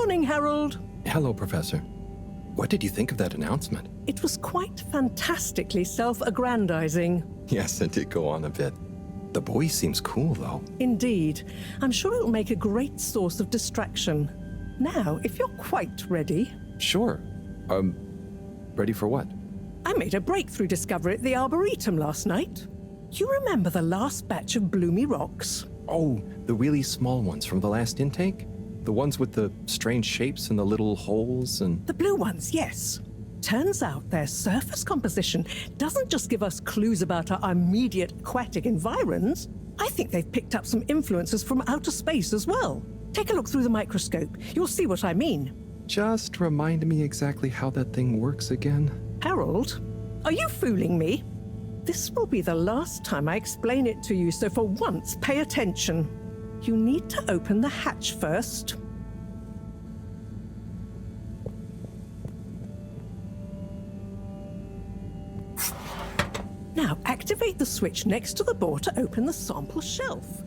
morning, Harold. Hello, Professor. What did you think of that announcement? It was quite fantastically self-aggrandizing. Yes, it did go on a bit. The boy seems cool, though. Indeed. I'm sure it'll make a great source of distraction. Now, if you're quite ready... Sure. Ready for what? I made a breakthrough discovery at the Arboretum last night. You remember the last batch of bloomy rocks? Oh, the really small ones from the last intake? The ones with the strange shapes and the little holes and... The blue ones, yes. Turns out their surface composition doesn't just give us clues about our immediate aquatic environs. I think they've picked up some influences from outer space as well. Take a look through the microscope. You'll see what I mean. Just remind me exactly how that thing works again. Harold, are you fooling me? This will be the last time I explain it to you, so for once, pay attention. You need to open the hatch first. Now, activate the switch next to the board to open the sample shelf.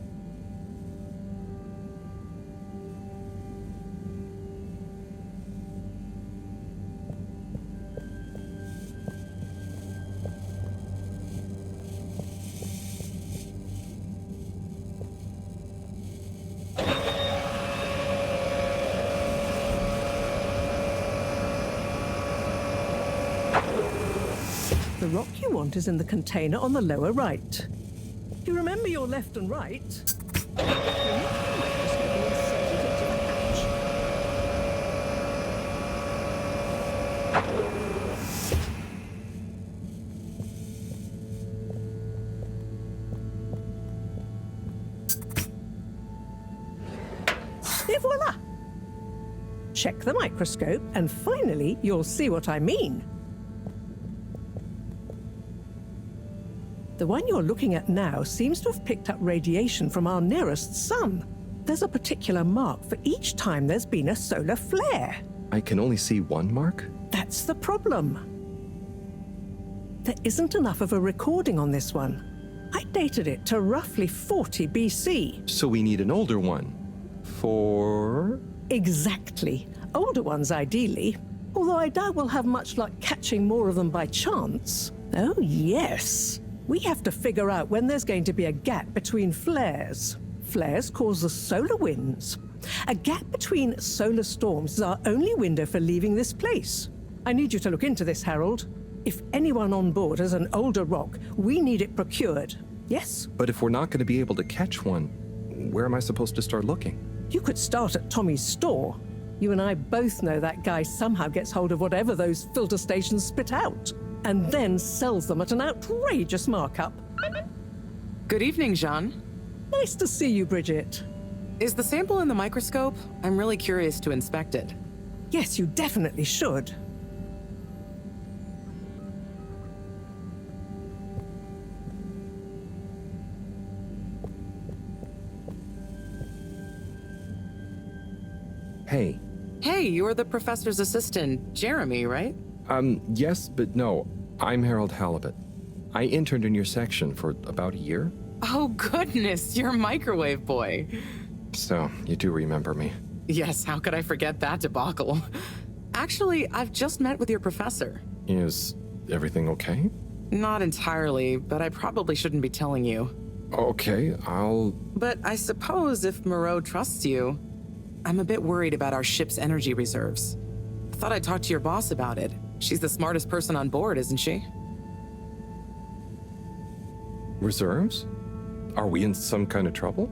The rock you want is in the container on the lower right. You remember your left and right? You need the microscope and insert it into the hatch. Et voila! Check the microscope, and finally, you'll see what I mean. The one you're looking at now seems to have picked up radiation from our nearest sun. There's a particular mark for each time there's been a solar flare. I can only see one mark? That's the problem. There isn't enough of a recording on this one. I dated it to roughly 40 BC. So we need an older one. For... Exactly. Older ones, ideally. Although I doubt we'll have much luck catching more of them by chance. Oh, yes. We have to figure out when there's going to be a gap between flares. Flares cause the solar winds. A gap between solar storms is our only window for leaving this place. I need you to look into this, Harold. If anyone on board has an older rock, we need it procured. Yes? But if we're not going to be able to catch one, where am I supposed to start looking? You could start at Tommy's store. You and I both know that guy somehow gets hold of whatever those filter stations spit out, and then sells them at an outrageous markup. Good evening, Jeanne. Nice to see you, Bridget. Is the sample in the microscope? I'm really curious to inspect it. Yes, you definitely should. Hey. Hey, you're the professor's assistant, Jeremy, right? Yes, but no. I'm Harold Halibut. I interned in your section for about a year. Oh, goodness, you're a microwave boy. So, you do remember me. Yes, how could I forget that debacle? Actually, I've just met with your professor. Is everything okay? Not entirely, but I probably shouldn't be telling you. Okay, But I suppose if Mareaux trusts you, I'm a bit worried about our ship's energy reserves. I thought I'd talk to your boss about it. She's the smartest person on board, isn't she? Reserves? Are we in some kind of trouble?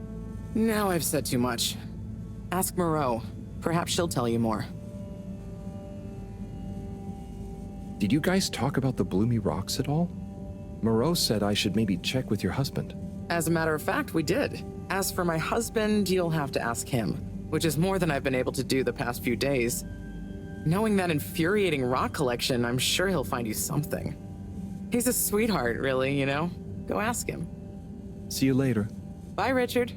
Now I've said too much. Ask Mareaux. Perhaps she'll tell you more. Did you guys talk about the bloomy rocks at all? Mareaux said I should maybe check with your husband. As a matter of fact, we did. As for my husband, you'll have to ask him, which is more than I've been able to do the past few days. Knowing that infuriating rock collection, I'm sure he'll find you something. He's a sweetheart, really, you know? Go ask him. See you later. Bye, Richard.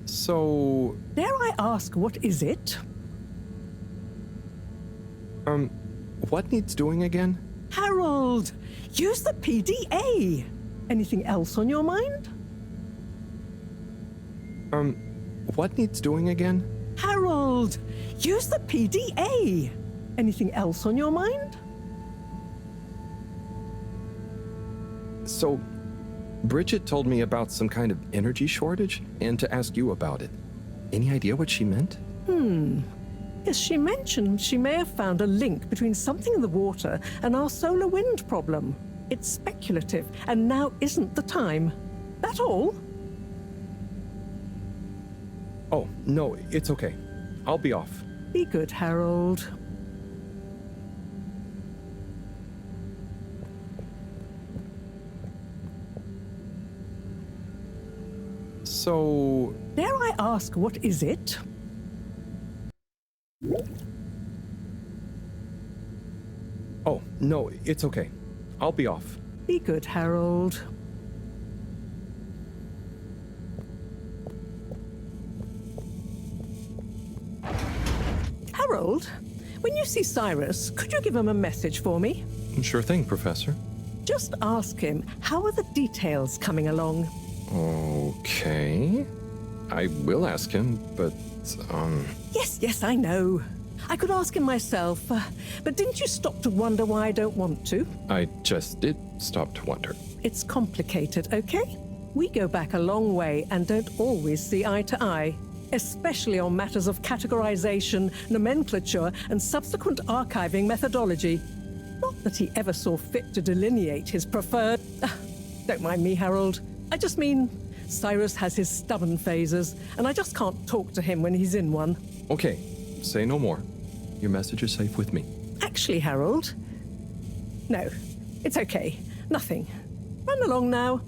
So... Dare I ask, what is it? What needs doing again? Harold, use the PDA. Anything else on your mind? What needs doing again? Harold, use the PDA. Anything else on your mind? So, Bridget told me about some kind of energy shortage and to ask you about it. Any idea what she meant? Yes, she mentioned she may have found a link between something in the water and our solar wind problem. It's speculative, and now isn't the time. That all? Oh, no, it's okay. I'll be off. Be good, Harold. So, Dare I ask, what is it? oh, no, it's okay. I'll be off. Be good, Harold. Harold, when you see Cyrus, could you give him a message for me? Sure thing, Professor. Just ask him, how are the details coming along? Okay. I will ask him, but, Yes, I know. I could ask him myself, but didn't you stop to wonder why I don't want to? I just did stop to wonder. It's complicated, okay? We go back a long way and don't always see eye to eye, especially on matters of categorization, nomenclature, and subsequent archiving methodology. Not that he ever saw fit to delineate his preferred... Don't mind me, Harold. I just mean, Cyrus has his stubborn phases, and I just can't talk to him when he's in one. Okay, say no more. Your message is safe with me. Actually, Harold... No, it's okay. Nothing. Run along now.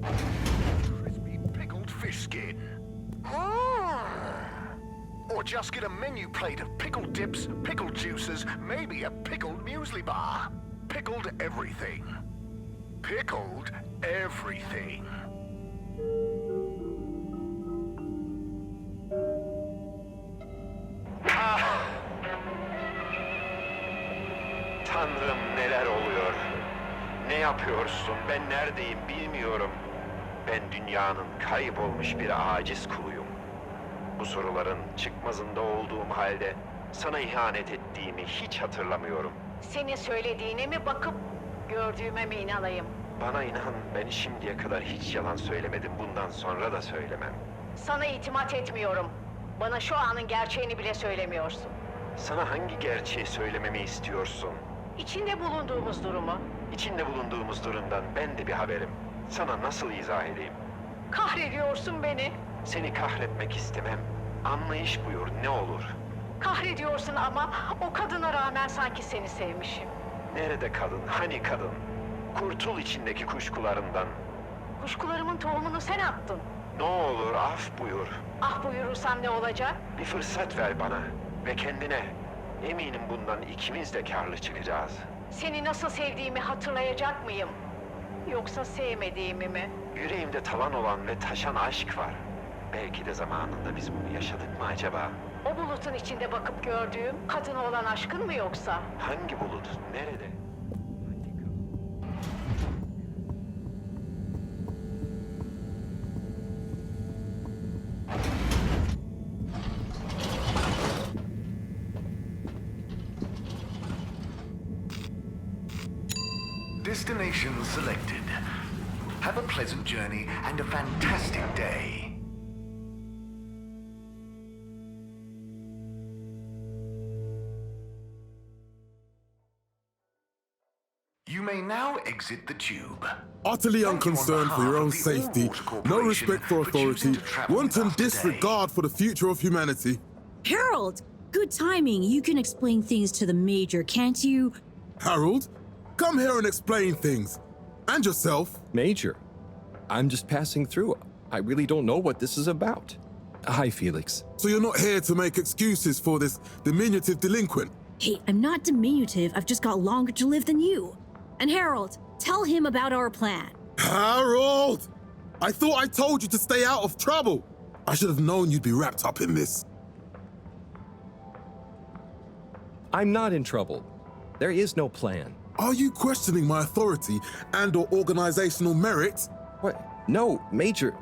Crispy pickled fish skin. Or just get a menu plate of pickled dips, pickled juices, maybe a pickled muesli bar. Pickled everything. Pickled everything. Tanrım neler oluyor? Ne yapıyorsun? Ben neredeyim bilmiyorum. Ben dünyanın kaybolmuş bir aciz kuluyum. Bu soruların çıkmazında olduğum halde sana ihanet ettiğimi hiç hatırlamıyorum. Senin söylediğine mi bakıp gördüğüme mi inanayım? Bana inan, ben şimdiye kadar hiç yalan söylemedim. Bundan sonra da söylemem. Sana itimat etmiyorum. Bana şu anın gerçeğini bile söylemiyorsun. Sana hangi gerçeği söylememi istiyorsun? İçinde bulunduğumuz durumu. İçinde bulunduğumuz durumdan ben de bir haberim. Sana nasıl izah edeyim? Kahrediyorsun beni. Seni kahretmek istemem. Anlayış buyur, ne olur. Kahrediyorsun ama o kadına rağmen sanki seni sevmişim. Nerede kadın, hani kadın? Kurtul içindeki kuşkularından. Kuşkularımın tohumunu sen attın. Ne olur af buyur. Ah buyurursam ne olacak? Bir fırsat ver bana ve kendine. Eminim bundan ikimiz de kârlı çıkacağız. Seni nasıl sevdiğimi hatırlayacak mıyım? Yoksa sevmediğimi mi? Yüreğimde tavan olan ve taşan aşk var. Belki de zamanında biz bunu yaşadık mı acaba? O bulutun içinde bakıp gördüğüm kadına olan aşkın mı yoksa? Hangi bulut, nerede? Destination selected. Have a pleasant journey and a fantastic day. You may now exit the tube. Utterly unconcerned for your own safety, no respect for authority, wanton disregard for the future of humanity. Harold! Good timing. You can explain things to the Major, can't you? Harold, come here and explain things. And yourself. Major, I'm just passing through. I really don't know what this is about. Hi, Felix. So you're not here to make excuses for this diminutive delinquent. Hey, I'm not diminutive. I've just got longer to live than you. And Harold, tell him about our plan. Harold! I thought I told you to stay out of trouble. I should have known you'd be wrapped up in this. I'm not in trouble. There is no plan. Are you questioning my authority and/or organizational merit? What? No, Major.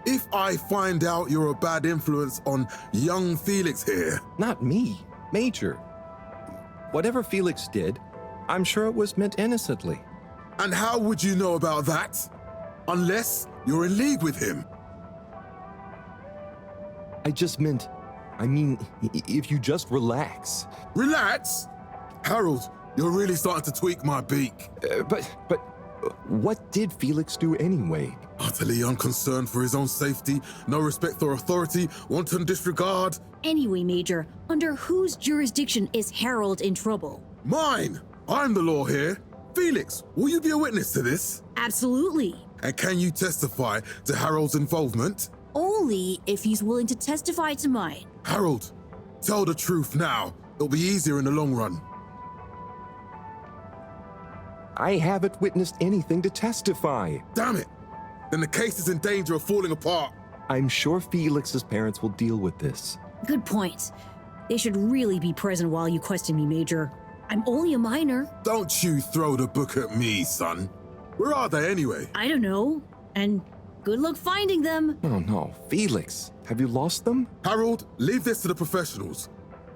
If I find out you're a bad influence on young Felix here... Not me. Major. Whatever Felix did, I'm sure it was meant innocently. And how would you know about that? Unless you're in league with him. I mean, if you just relax. Relax? Harold, you're really starting to tweak my beak. But what did Felix do anyway? Utterly unconcerned for his own safety, no respect for authority, wanton disregard. Anyway, Major, under whose jurisdiction is Harold in trouble? Mine! I'm the law here. Felix, will you be a witness to this? Absolutely. And can you testify to Harold's involvement? Only if he's willing to testify to mine. Harold, tell the truth now. It'll be easier in the long run. I haven't witnessed anything to testify. Damn it! Then the case is in danger of falling apart. I'm sure Felix's parents will deal with this. Good point. They should really be present while you question me, Major. I'm only a minor. Don't you throw the book at me, son. Where are they anyway? I don't know. And good luck finding them. Oh no, Felix, have you lost them? Harold, leave this to the professionals.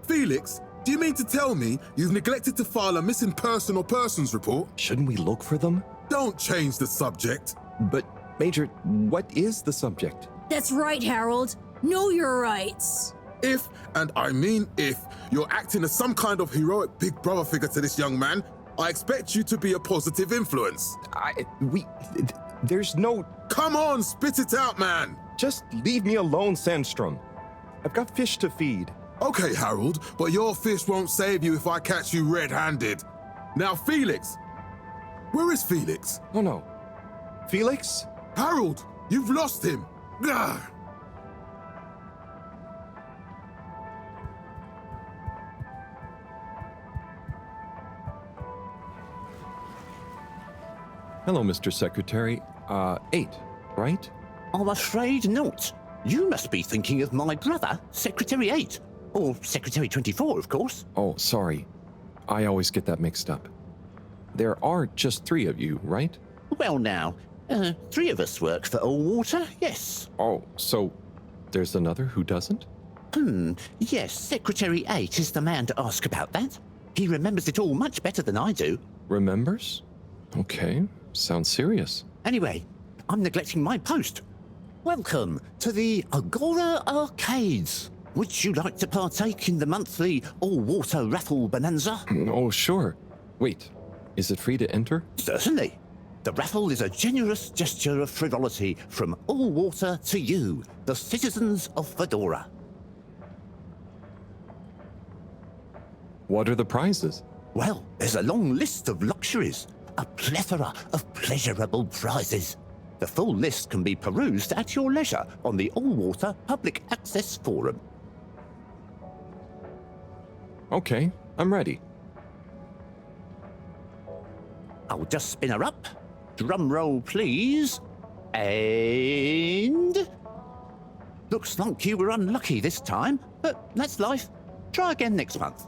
Felix, do you mean to tell me you've neglected to file a missing person or persons report? Shouldn't we look for them? Don't change the subject. But, Major, what is the subject? That's right, Harold. Know your rights. If, and I mean if, you're acting as some kind of heroic big brother figure to this young man, I expect you to be a positive influence. There's no... Come on, spit it out, man! Just leave me alone, Sandstrom. I've got fish to feed. Okay, Harold, but your fish won't save you if I catch you red-handed. Now, Felix! Where is Felix? Oh no. Felix? Harold, you've lost him! Gah! Hello, Mr. Secretary. 8, right? I'm afraid not. You must be thinking of my brother, Secretary 8. Or Secretary 24, of course. Oh, sorry. I always get that mixed up. There are just 3 of you, right? Well now, 3 of us work for Allwater, yes. Oh, so there's another who doesn't? Yes, Secretary 8 is the man to ask about that. He remembers it all much better than I do. Remembers? Okay, sounds serious. Anyway, I'm neglecting my post. Welcome to the Agora Arcades. Would you like to partake in the monthly all-water raffle bonanza? Oh, sure. Wait, is it free to enter? Certainly. The raffle is a generous gesture of frivolity from Allwater to you, the citizens of Fedora. What are the prizes? Well, there's a long list of luxuries, a plethora of pleasurable prizes. The full list can be perused at your leisure on the Allwater Public Access Forum. Okay, I'm ready. I'll just spin her up. Drum roll, please. And... Looks like you were unlucky this time, but that's life. Try again next month.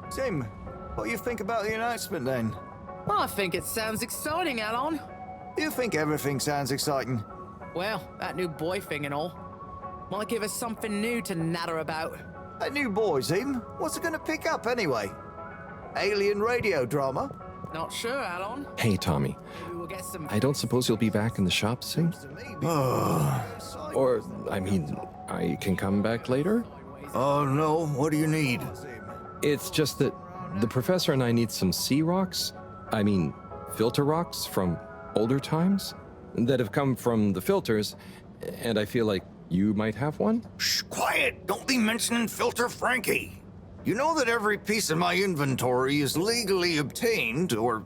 Tim, what do you think about the announcement then? I think it sounds exciting, Alon. Do you think everything sounds exciting? Well, that new boy thing and all. Might give us something new to natter about. That new boy, Tim, what's it gonna pick up anyway? Alien radio drama? Not sure, Alon. Hey, Tommy. Maybe we'll get some... I don't suppose you'll be back in the shop soon? Or, I mean, I can come back later? Oh no, what do you need? It's just that The professor and I need some sea rocks. I mean, filter rocks from older times that have come from the filters, and I feel like you might have one? Shh, quiet. Don't be mentioning Filter Frankie. You know that every piece in my inventory is legally obtained or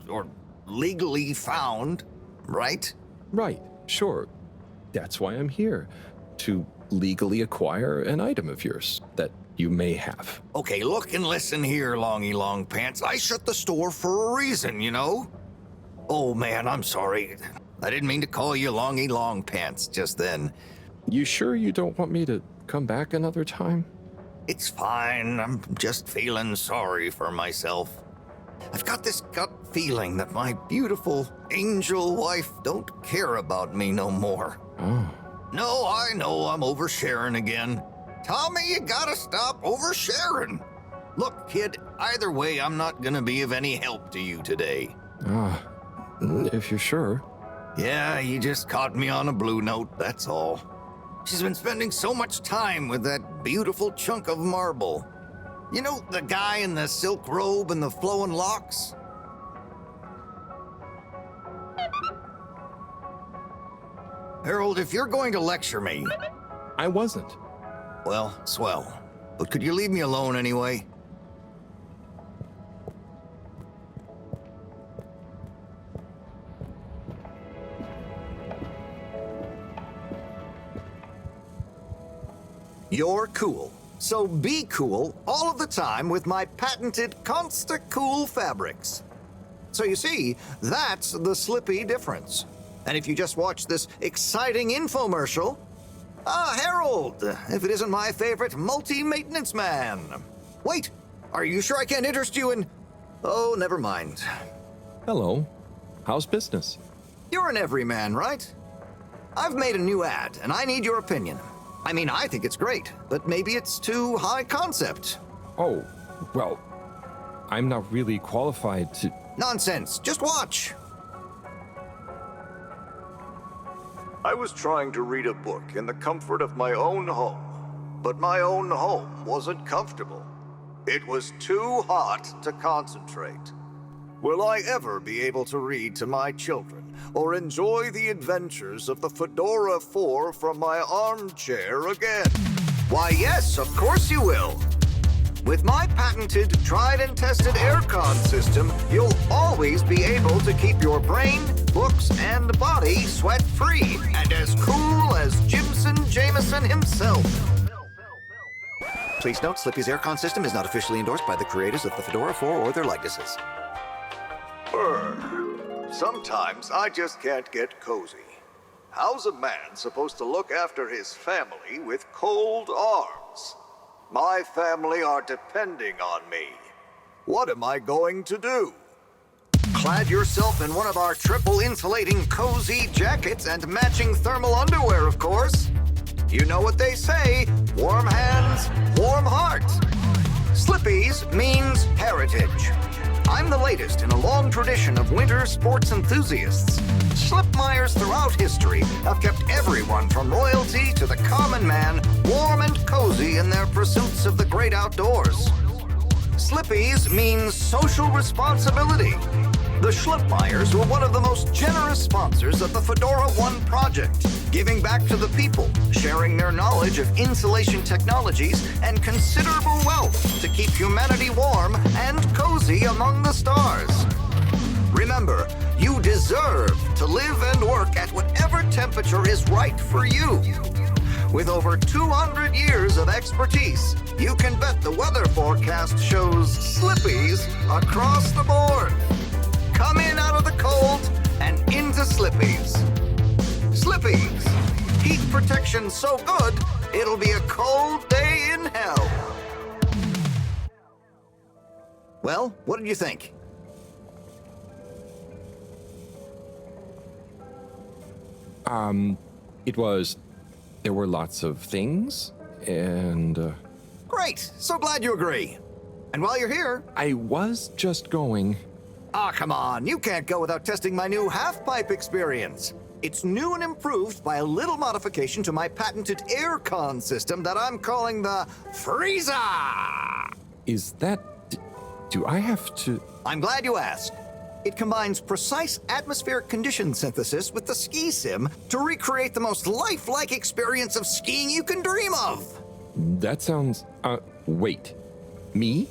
legally found, right? Right, sure. That's why I'm here, to legally acquire an item of yours that you may have. Okay, look and listen here, Longy Long Pants. I shut the store for a reason, you know? Oh man, I'm sorry. I didn't mean to call you Longy Long Pants just then. You sure you don't want me to come back another time? It's fine. I'm just feeling sorry for myself. I've got this gut feeling that my beautiful angel wife don't care about me no more. Oh. No, I know I'm oversharing again. Tommy, you gotta stop oversharing. Look, kid, either way, I'm not gonna be of any help to you today. If you're sure. Yeah, you just caught me on a blue note, that's all. She's been spending so much time with that beautiful chunk of marble. You know, the guy in the silk robe and the flowing locks? Harold, if you're going to lecture me... I wasn't. Well, swell. But could you leave me alone anyway? You're cool. So be cool all of the time with my patented Consta-Cool fabrics. So you see, that's the Slippy difference. And if you just watch this exciting infomercial... Harold, if it isn't my favorite multi-maintenance man. Wait, are you sure I can't interest you in... Oh, never mind. Hello. How's business? You're an everyman, right? I've made a new ad, and I need your opinion. I mean, I think it's great, but maybe it's too high concept. Oh, well, I'm not really qualified to... Nonsense, just watch. I was trying to read a book in the comfort of my own home, but my own home wasn't comfortable. It was too hot to concentrate. Will I ever be able to read to my children or enjoy the adventures of the Fedora 4 from my armchair again? Why, yes, of course you will. With my patented, tried and tested aircon system, you'll always be able to keep your brain, books, and body sweat-free and as cool as Jimson Jameson himself. Please note, Slippy's aircon system is not officially endorsed by the creators of the Fedora 4 or their likenesses. Sometimes I just can't get cozy. How's a man supposed to look after his family with cold arms? My family are depending on me. What am I going to do? Clad yourself in one of our triple insulating cozy jackets and matching thermal underwear, of course. You know what they say, warm hands, warm heart. Slippy's means heritage. I'm the latest in a long tradition of winter sports enthusiasts. Slipmeyers throughout history have kept everyone from royalty to the common man warm and cozy in their pursuits of the great outdoors. Slippy's means social responsibility. The Schlipmeyers were one of the most generous sponsors of the Fedora 1 project, giving back to the people, sharing their knowledge of insulation technologies and considerable wealth to keep humanity warm and cozy among the stars. Remember, you deserve to live and work at whatever temperature is right for you. With over 200 years of expertise, you can bet the weather forecast shows Slippies across the board. Come in out of the cold and into Slippies. Slippies. Heat protection so good, it'll be a cold day in hell. Well, what did you think? There were lots of things, and... Great! So glad you agree. And while you're here... I was just going... Come on, you can't go without testing my new half-pipe experience. It's new and improved by a little modification to my patented aircon system that I'm calling the Freezer! Is that... Do I have to... I'm glad you asked. It combines precise atmospheric condition synthesis with the ski sim to recreate the most lifelike experience of skiing you can dream of. That sounds... wait. Me?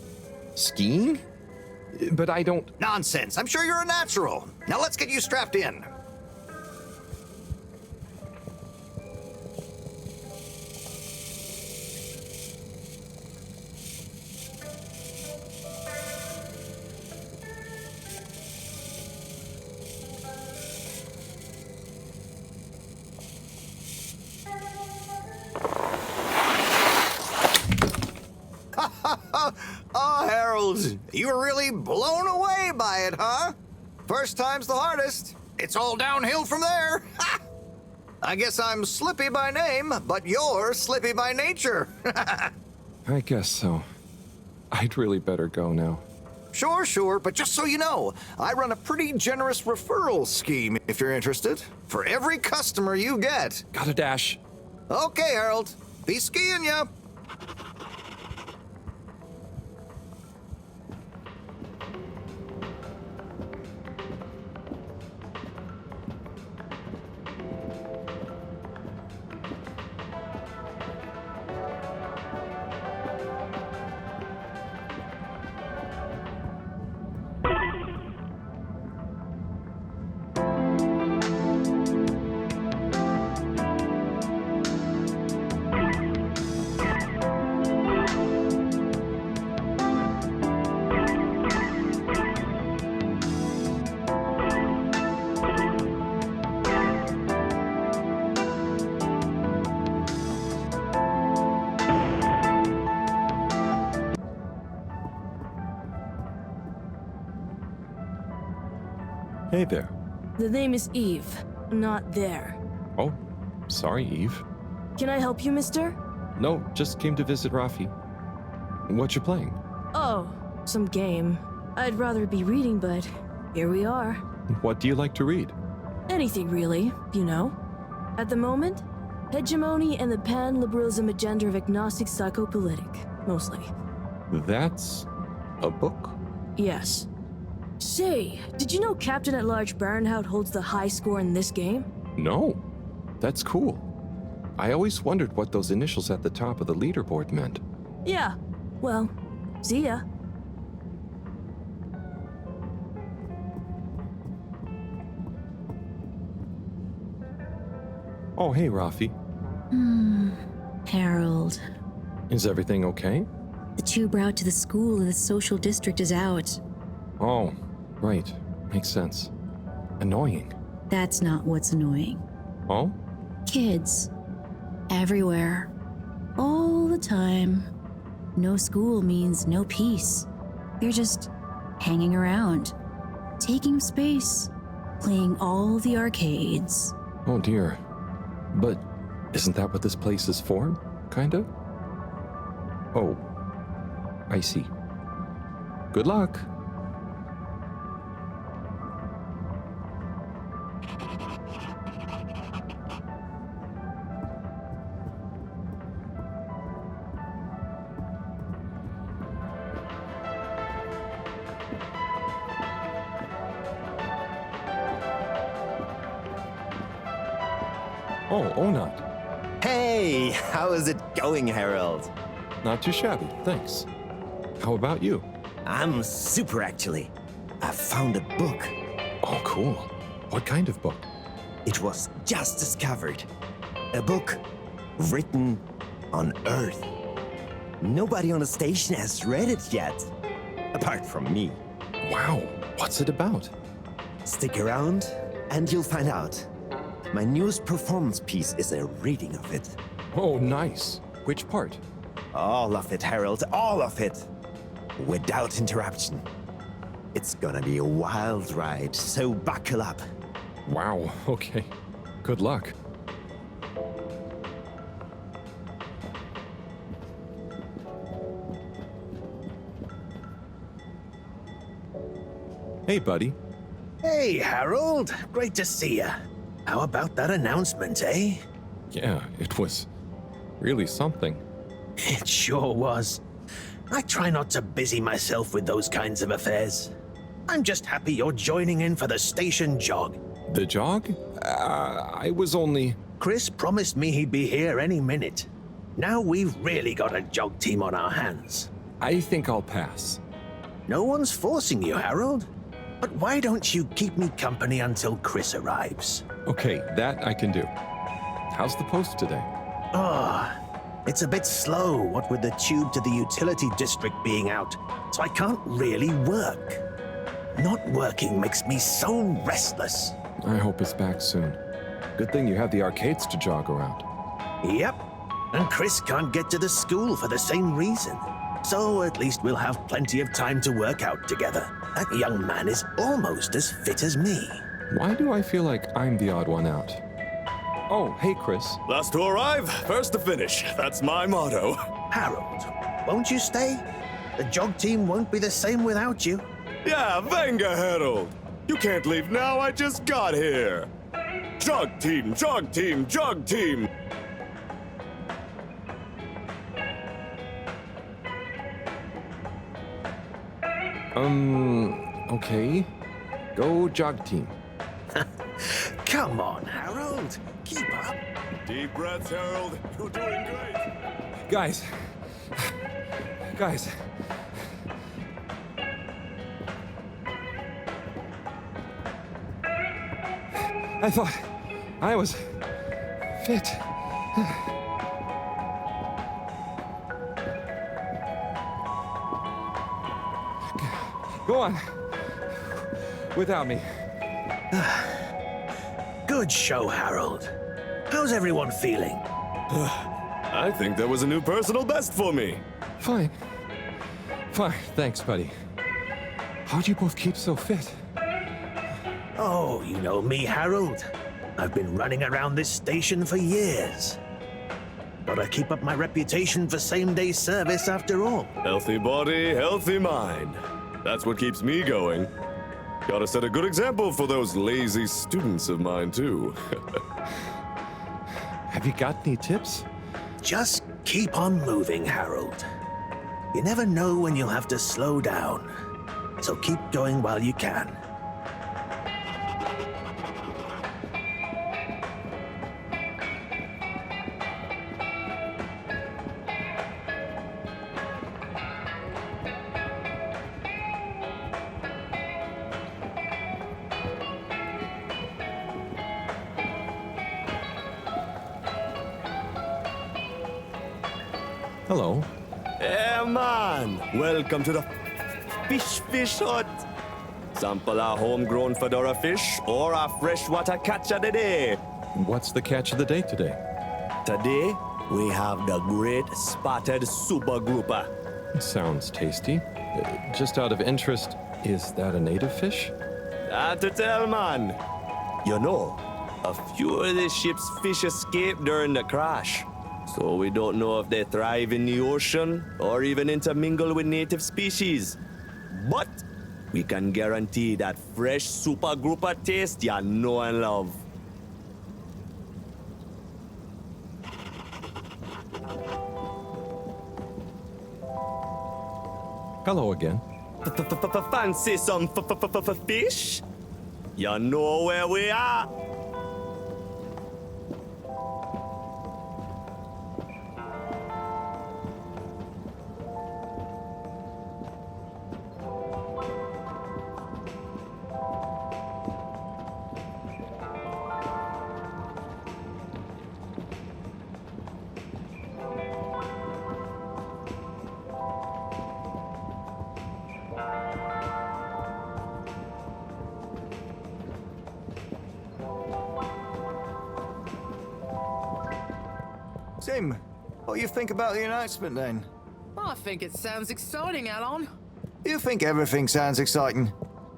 Skiing? But I don't... Nonsense. I'm sure you're a natural. Now let's get you strapped in. Oh, Harold, you were really blown away by it, huh? First time's the hardest. It's all downhill from there. I guess I'm Slippy by name, but you're Slippy by nature. I guess so. I'd really better go now. Sure, but just so you know, I run a pretty generous referral scheme if you're interested. For every customer you get. Gotta dash. Okay, Harold. Be skiing ya. Hey there. The name is Eve, not there. Oh, sorry, Eve. Can I help you, mister? No, just came to visit Rafi. What you playing? Oh, some game. I'd rather be reading, but here we are. What do you like to read? Anything really, you know. At the moment, hegemony and the pan-liberalism agenda of agnostic psychopolitic, mostly. That's a book? Yes. Say, did you know Captain at Large Baronhout holds the high score in this game? No. That's cool. I always wondered what those initials at the top of the leaderboard meant. Yeah. Well, see ya. Oh, hey, Rafi. Harold. Is everything okay? The tube route to the school in the social district is out. Oh, right. Makes sense. Annoying. That's not what's annoying. Oh? Kids. Everywhere. All the time. No school means no peace. They're just hanging around. Taking space. Playing all the arcades. Oh dear. But isn't that what this place is for? Kinda? Oh. I see. Good luck. Oh, Onat. Hey, how is it going, Harold? Not too shabby, thanks. How about you? I'm super, actually. I found a book. Oh, cool. What kind of book? It was just discovered. A book written on Earth. Nobody on the station has read it yet, apart from me. Wow, what's it about? Stick around and you'll find out. My newest performance piece is a reading of it. Oh, nice. Which part? All of it, Harold, all of it. Without interruption. It's gonna be a wild ride, so buckle up. Wow, okay. Good luck. Hey, buddy. Hey, Harold. Great to see ya. How about that announcement, eh? Yeah, it was really something. It sure was. I try not to busy myself with those kinds of affairs. I'm just happy you're joining in for the station jog. The jog? I was only... Chris promised me he'd be here any minute. Now we've really got a jog team on our hands. I think I'll pass. No one's forcing you, Harold. But why don't you keep me company until Chris arrives? Okay, that I can do. How's the post today? It's a bit slow, what with the tube to the utility district being out, so I can't really work. Not working makes me so restless. I hope it's back soon. Good thing you have the arcades to jog around. Yep, and Chris can't get to the school for the same reason. So at least we'll have plenty of time to work out together. That young man is almost as fit as me. Why do I feel like I'm the odd one out? Oh, hey, Chris. Last to arrive, first to finish. That's my motto. Harold, won't you stay? The jog team won't be the same without you. Yeah, venga, Harold. You can't leave now, I just got here. Jog team, jog team, jog team. Okay. Go jog team. Come on, Harold. Keep up. Deep breaths, Harold. You're doing great. Guys. I thought I was fit. Go on. Without me. Good show, Harold. How's everyone feeling? I think that was a new personal best for me. Fine. Thanks, buddy. How'd you both keep so fit? Oh, you know me, Harold. I've been running around this station for years. Gotta keep up my reputation for same-day service after all. Healthy body, healthy mind. That's what keeps me going. Gotta set a good example for those lazy students of mine, too. Have you got any tips? Just keep on moving, Harold. You never know when you'll have to slow down. So keep going while you can. Hello. Hey, man! Welcome to the fish hut. Sample our homegrown fedora fish or our freshwater catch of the day. What's the catch of the day today? Today, we have the great spotted super grouper. Sounds tasty. Just out of interest, is that a native fish? Hard to tell, man. You know, a few of the ship's fish escaped during the crash. So we don't know if they thrive in the ocean or even intermingle with native species. But we can guarantee that fresh super grouper taste you know and love. Hello again. Fancy some fish? You know where we are. Tim, what do you think about the announcement then? I think it sounds exciting, Alon. You think everything sounds exciting?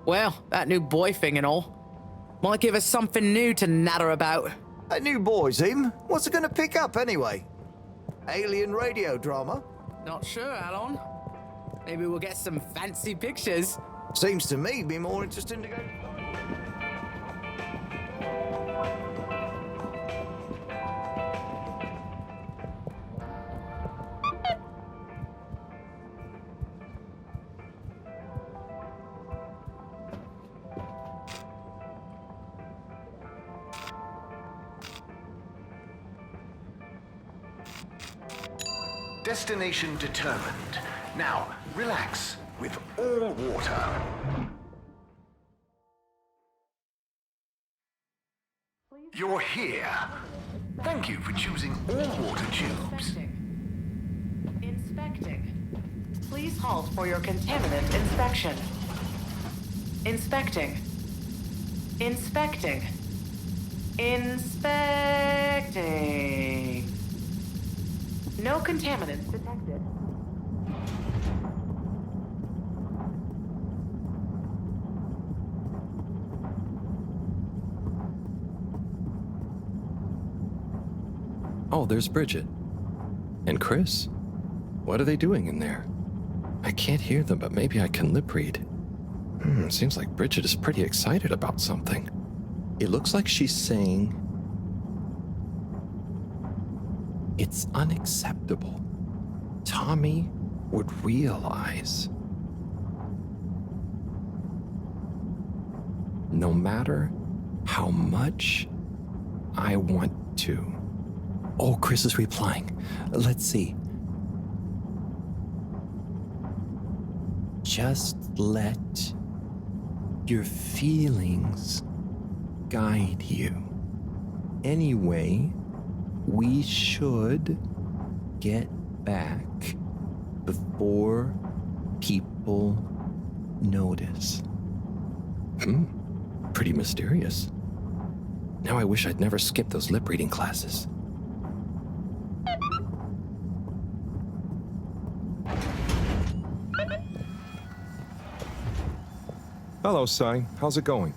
Well, that new boy thing and all. Might give us something new to natter about. A new boy, Tim? What's it gonna pick up anyway? Alien radio drama? Not sure, Alon. Maybe we'll get some fancy pictures. Seems to me be more interesting to go... Destination determined. Now, relax with all water. You're here. Thank you for choosing all water tubes. Inspecting. Please halt for your contaminant inspection. Inspecting. Inspecting. Inspecting. No contaminants detected. Oh, there's Bridget. And Chris? What are they doing in there? I can't hear them, but maybe I can lip read. Seems like Bridget is pretty excited about something. It looks like she's saying, "It's unacceptable. Tommy would realize. No matter how much I want to." Oh, Chris is replying. Let's see. Just let your feelings guide you. Anyway, we should get back before people notice. Pretty mysterious. Now I wish I'd never skipped those lip reading classes. Hello, Sai. How's it going?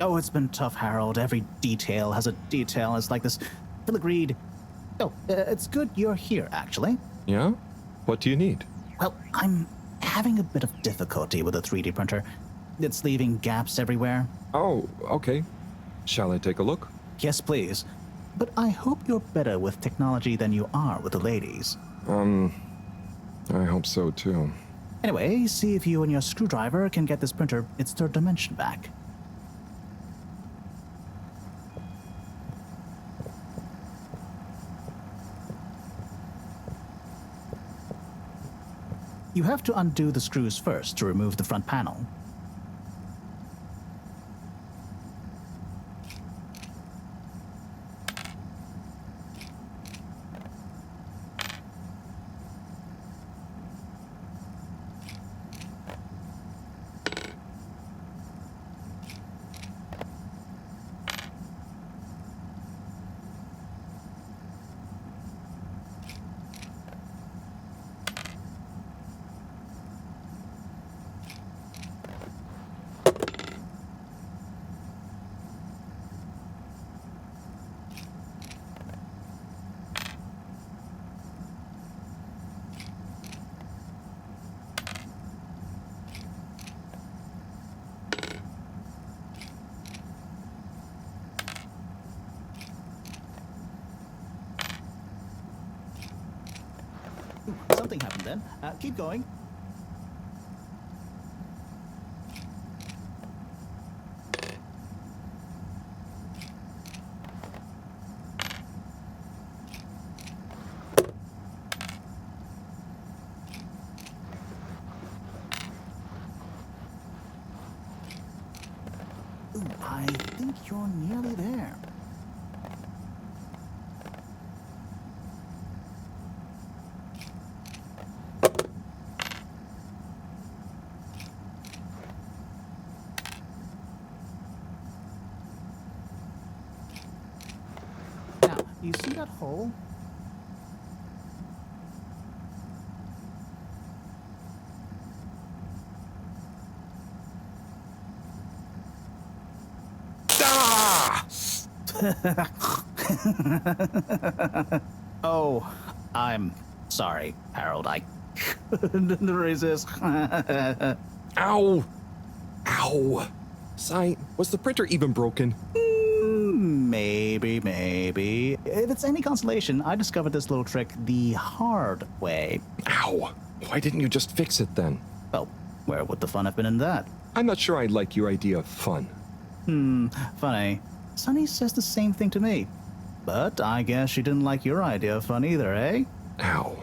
Oh, it's been tough, Harold. Every detail has a detail. It's like this filigree. Oh, it's good you're here, actually. Yeah? What do you need? Well, I'm having a bit of difficulty with a 3D printer. It's leaving gaps everywhere. Oh, okay. Shall I take a look? Yes, please. But I hope you're better with technology than you are with the ladies. I hope so too. Anyway, see if you and your screwdriver can get this printer its third dimension back. You have to undo the screws first to remove the front panel. Something happened then. Keep going. Ooh, I think you're nearly there. You see that hole? Oh, I'm sorry, Harold. I couldn't resist. Ow! Ow! Sai, was the printer even broken? Maybe. If it's any consolation, I discovered this little trick the hard way. Ow! Why didn't you just fix it then? Well, where would the fun have been in that? I'm not sure I like your idea of fun. Funny. Sunny says the same thing to me. But I guess she didn't like your idea of fun either, eh? Ow.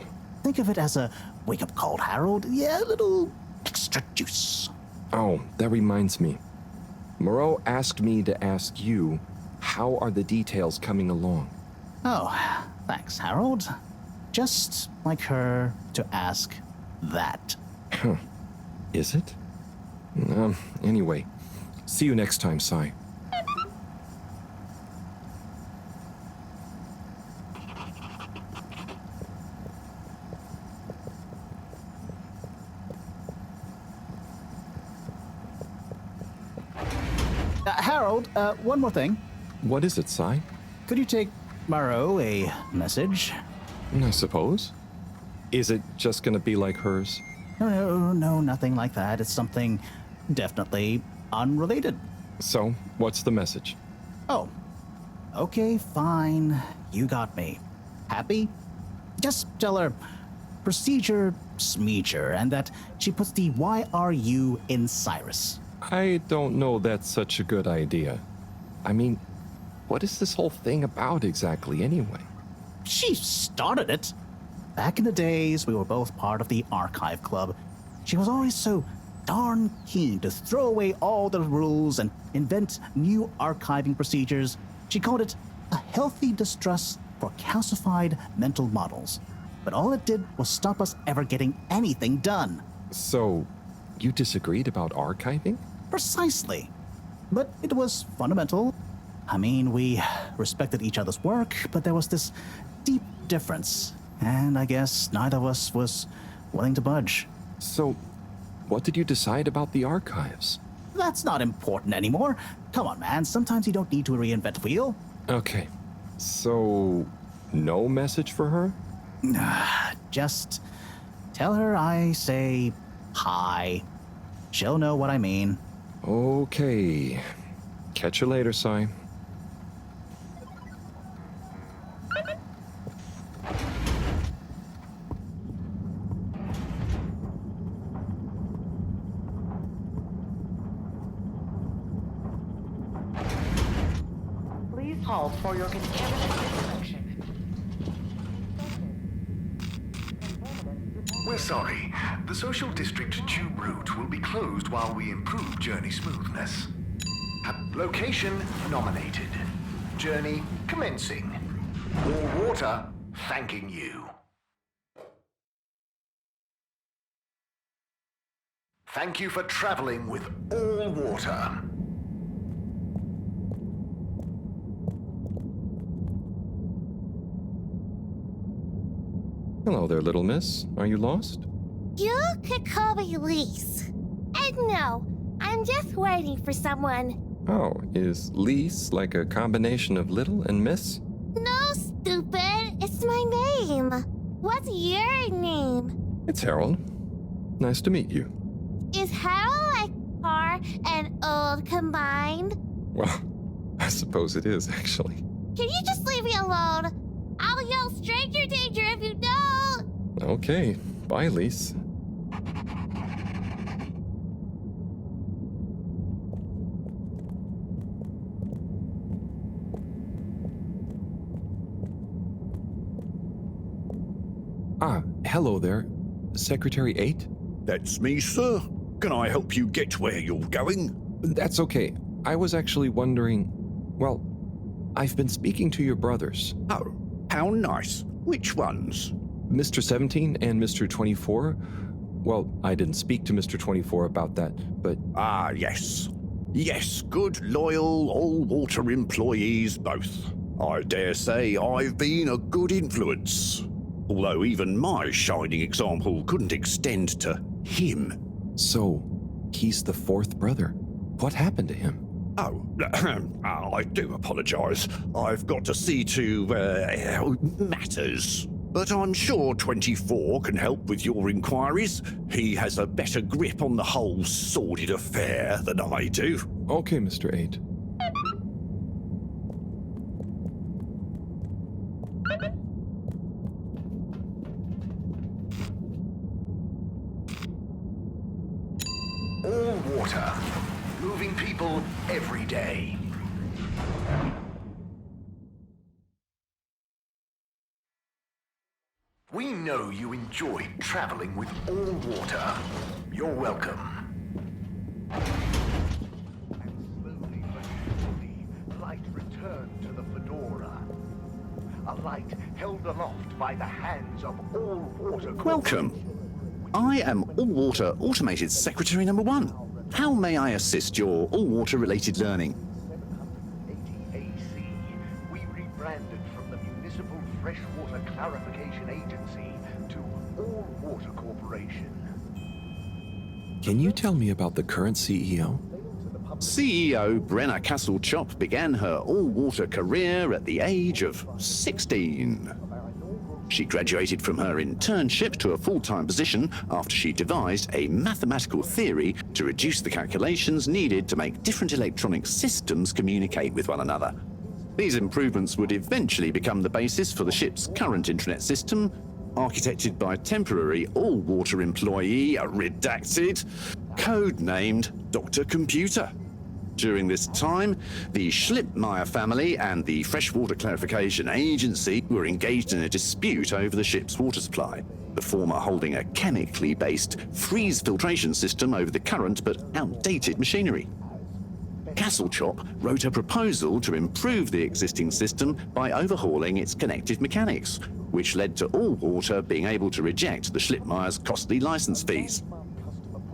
Think of it as a wake-up call, Harold. Yeah, a little extra juice. Oh, that reminds me. Mareaux asked me to ask you, how are the details coming along? Oh, thanks, Harold. Just like her to ask that. Huh. Is it? Anyway, see you next time, Sai. Harold, one more thing. What is it, Sai? Could you take Mareaux a message? I suppose. Is it just gonna be like hers? No, nothing like that. It's something definitely unrelated. So, what's the message? Oh, okay, fine. You got me. Happy? Just tell her procedure smeecher and that she puts the YRU in Cyrus. I don't know that's such a good idea. I mean, what is this whole thing about exactly anyway? She started it. Back in the days, we were both part of the Archive Club. She was always so darn keen to throw away all the rules and invent new archiving procedures. She called it a healthy distrust for calcified mental models. But all it did was stop us ever getting anything done. So, you disagreed about archiving? Precisely. But it was fundamental. I mean, we respected each other's work, but there was this deep difference. And I guess neither of us was willing to budge. So, what did you decide about the archives? That's not important anymore. Come on, man. Sometimes you don't need to reinvent the wheel. Okay. So, no message for her? Just tell her I say hi. She'll know what I mean. Okay. Catch you later, Sai. Please halt for your contaminant inspection. We're sorry. The social district tube route will be closed while we improve journey smoothness. Location nominated. Journey commencing. All water thanking you. Thank you for traveling with all water. Hello there, little miss. Are you lost? You could call me Lise. And no, I'm just waiting for someone. Oh, is Lise like a combination of little and miss? No, stupid. It's my name. What's your name? It's Harold. Nice to meet you. Is Harold like car and old combined? Well, I suppose it is, actually. Can you just leave me alone? I'll yell stranger danger if you don't. Okay. Bye, Lise. Ah, hello there. Secretary 8? That's me, sir. Can I help you get where you're going? That's okay. I was actually wondering... Well, I've been speaking to your brothers. Oh, how nice. Which ones? Mr. 17 and Mr. 24. Well, I didn't speak to Mr. 24 about that, but... Ah, yes. Yes, good, loyal, all-water employees both. I dare say I've been a good influence. Although even my shining example couldn't extend to him. So, he's the fourth brother. What happened to him? Oh, I do apologize. I've got to see to, matters. But I'm sure 24 can help with your inquiries. He has a better grip on the whole sordid affair than I do. Okay, Mr. 8. All water. Moving people every day. We know you enjoy traveling with all water. You're welcome. And slowly but surely, light returned to the fedora. A light held aloft by the hands of all water. Welcome. I am All Water Automated Secretary number 1. How may I assist your all water related learning? 780 AC, we rebranded from the Municipal Freshwater Clarification Agency to All Water Corporation. Can you tell me about the current CEO? CEO Brenna Castle-Chop began her all-water career at the age of 16. She graduated from her internship to a full-time position after she devised a mathematical theory to reduce the calculations needed to make different electronic systems communicate with one another. These improvements would eventually become the basis for the ship's current intranet system, architected by temporary all-water employee, redacted, codenamed Dr. Computer. During this time, the Schlippmeyer family and the Freshwater Clarification Agency were engaged in a dispute over the ship's water supply, the former holding a chemically based freeze filtration system over the current but outdated machinery. Castle-Chop wrote a proposal to improve the existing system by overhauling its connective mechanics, which led to All Water being able to reject the Schlippmeyer's costly license fees.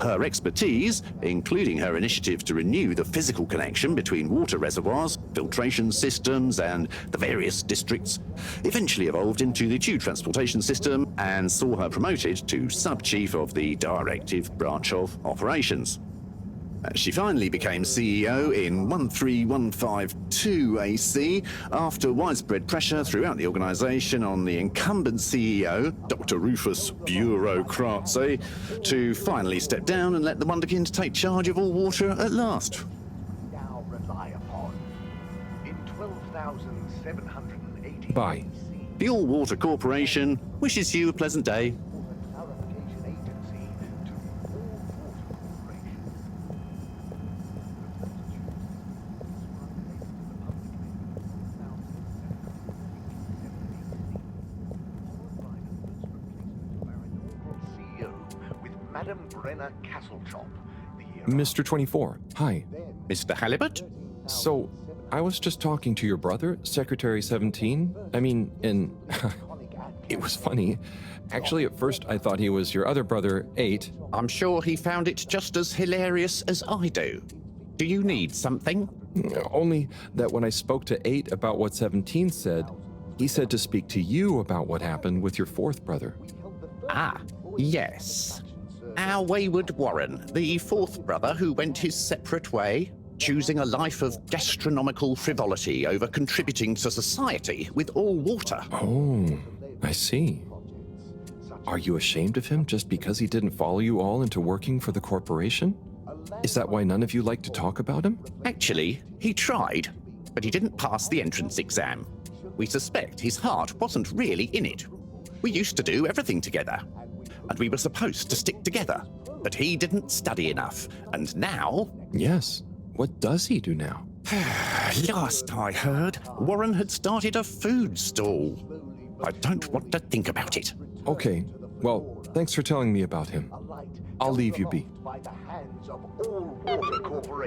Her expertise, including her initiative to renew the physical connection between water reservoirs, filtration systems, and the various districts, eventually evolved into the tube transportation system and saw her promoted to sub-chief of the directive branch of operations. She finally became CEO in 13152 AC after widespread pressure throughout the organization on the incumbent CEO, Dr. Rufus Bureaucracy, to finally step down and let the Wonderkind take charge of All Water at last. Now rely upon. In 12,780 Bye. The All Water Corporation wishes you a pleasant day. Clarification Agency to All Water Corporation. CEO with Madam Brenna Castle-Chop. Mr. 24, hi. Mr. Halibut? So, I was just talking to your brother, Secretary 17. And it was funny. Actually, at first I thought he was your other brother, 8. I'm sure he found it just as hilarious as I do. Do you need something? Only that when I spoke to 8 about what 17 said, he said to speak to you about what happened with your 4th brother. Ah, yes. Our wayward Warren, the 4th brother who went his separate way, choosing a life of gastronomical frivolity over contributing to society with All Water. Oh, I see. Are you ashamed of him just because he didn't follow you all into working for the corporation? Is that why none of you like to talk about him? Actually, he tried, but he didn't pass the entrance exam. We suspect his heart wasn't really in it. We used to do everything together, and we were supposed to stick together, but he didn't study enough, and now... Yes. What does he do now? Last I heard, Warren had started a food stall. I don't want to think about it. Okay, well, thanks for telling me about him. I'll leave you be. By the hands of All Water Corporation.